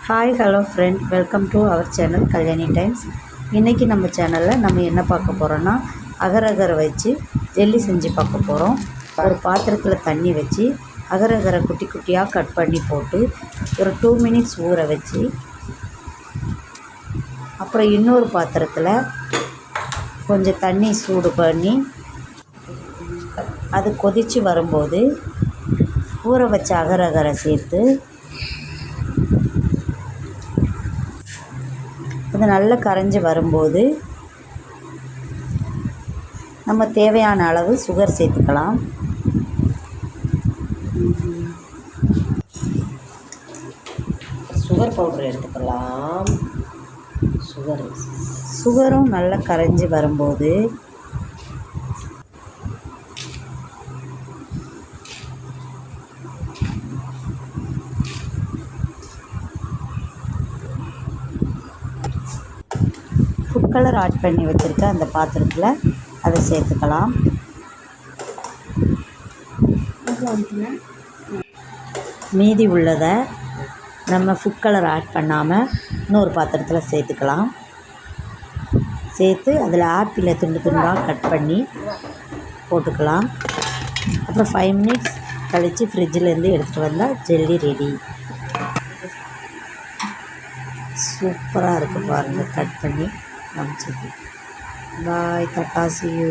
Hi hello friend, welcome to our channel Kalyani Times. இன்றைக்கி நம்ம சேனலில் நம்ம என்ன பார்க்க போகிறோன்னா அகரகரை வச்சு ஜெல்லி செஞ்சு பார்க்க போகிறோம். ஒரு பாத்திரத்தில் தண்ணி வச்சு அகரகரை குட்டி குட்டியாக கட் பண்ணி போட்டு ஒரு 2 மினிட்ஸ் ஊற வச்சு, அப்புறம் இன்னொரு பாத்திரத்தில் கொஞ்சம் தண்ணி சூடு பண்ணி அது கொதித்து வரும்போது ஊற வச்ச அகரகரை சேர்த்து அது நல்லா கரைஞ்சி வரும்போது நம்ம தேவையான அளவு சுகர் சேர்த்துக்கலாம். சுகர் பவுடர் எடுத்துக்கலாம். சுகரும் நல்லா கரைஞ்சி வரும்போது ஃபுட் கலர் ஆட் பண்ணி வச்சுருக்க அந்த பாத்திரத்தில் அதை சேர்த்துக்கலாம். மீதி உள்ளதை நம்ம ஃபுட் கலர் ஆட் பண்ணாமல் இன்னொரு பாத்திரத்தில் சேர்த்துக்கலாம். சேர்த்து அதில் ஆப்பிளை துண்டு துண்டாக கட் பண்ணி போட்டுக்கலாம். அப்புறம் 5 மினிட்ஸ் கழித்து ஃப்ரிட்ஜிலேருந்து எடுத்துகிட்டு வந்தால் ஜெல்லி ரெடி. சூப்பராக இருக்குது பாருங்கள், கட் பண்ணி காமிச்சிருக்கு. பாய், டாடா, see you.